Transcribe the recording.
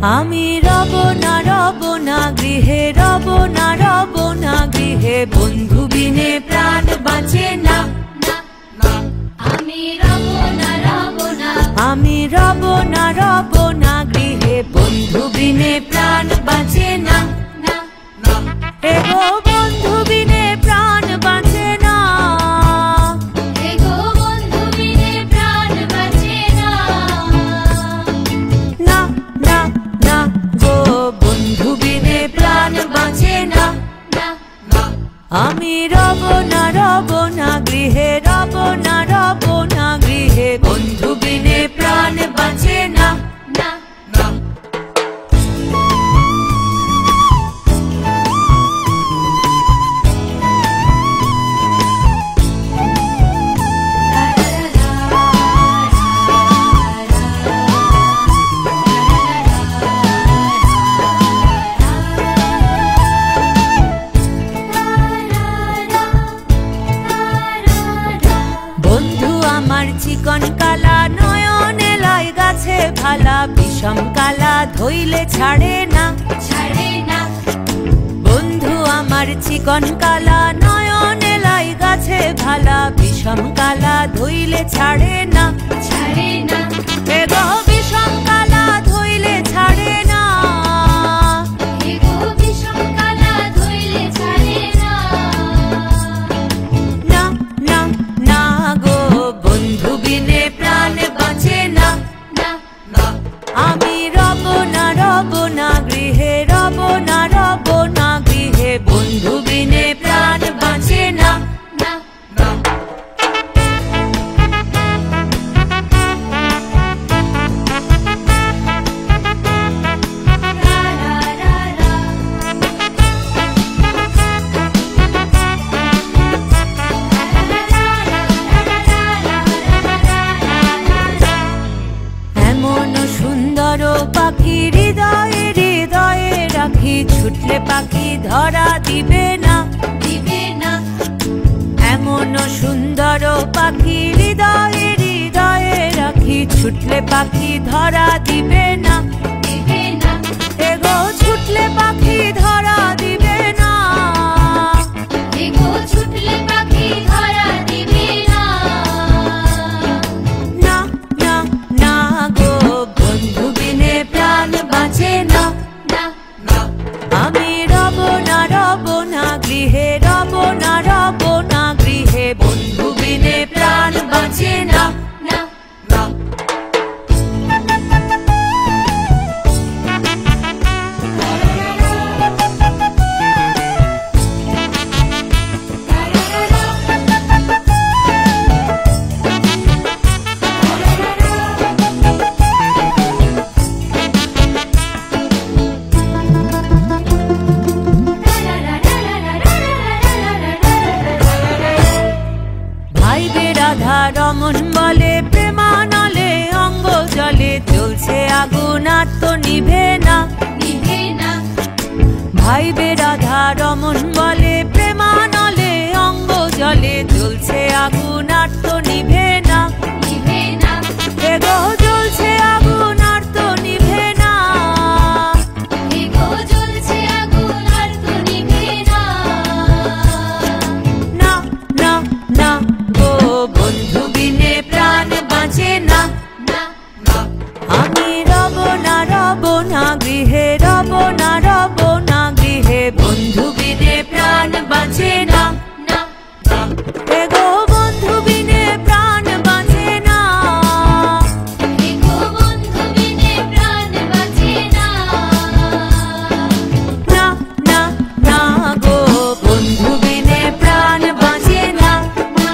আমি রব না গৃহে, রব না গৃহে, বন্ধু বিনে প্রাণ বাঁচে না। আমি রব না, আমি রব না গৃহে, বন্ধু বিনে প্রাণ বাঁচে না। এগো বন্ধু বিনে প্রাণ বাঁচে না। এগো বন্ধু বিনে প্রাণ বাঁচে না। না না না গো বন্ধু বিনে প্রাণ বাঁচে না। আমি রব না গৃহে, রব না গৃহে, বন্ধু বিনে প্রাণ বাঁচে না। চিকন কালা নয়নে লাই গাছে ভালা, বিষম কালা ধইলে ছাড়ে না। বন্ধু আমার চিকন কালা নয়নে লাই গাছে ভালা, বিষম কালা ধইলে ছাড়ে না। এগো বিষম কালা ধইলে ছাড়ে না। এগো বিষম কালা ধইলে ছাড়ে না। না না না গো বন্ধু বিনে প্রাণ বাঁচে না। আমি রব না গৃহে, রব না গৃহে, বন্ধু বিনে প্রাণ বাঁচে না। পাখি হৃদয়ে হৃদয়ে রাখি, ছুটলে পাখি ধরা দিবে না। এমন সুন্দর পাখি হৃদয়ে হৃদয়ে রাখি, ছুটলে পাখি ধরা দিবে না। এগো ছুটলে পাখি ধরা দিবে না। এগো ছুটলে পাখি ধরা দিবে না। না না না গো বন্ধু বিনে প্রাণ বাঁচে না। আমি রব না গৃহে, রব না গৃহে, বন্ধু বিনে প্রাণ বাঁচে না। রমন বলে প্রেমানলে অঙ্গ জলে, জ্বলছে আগুন আর তো নিভে না। নিভে না। ভাইবে রাধা রমন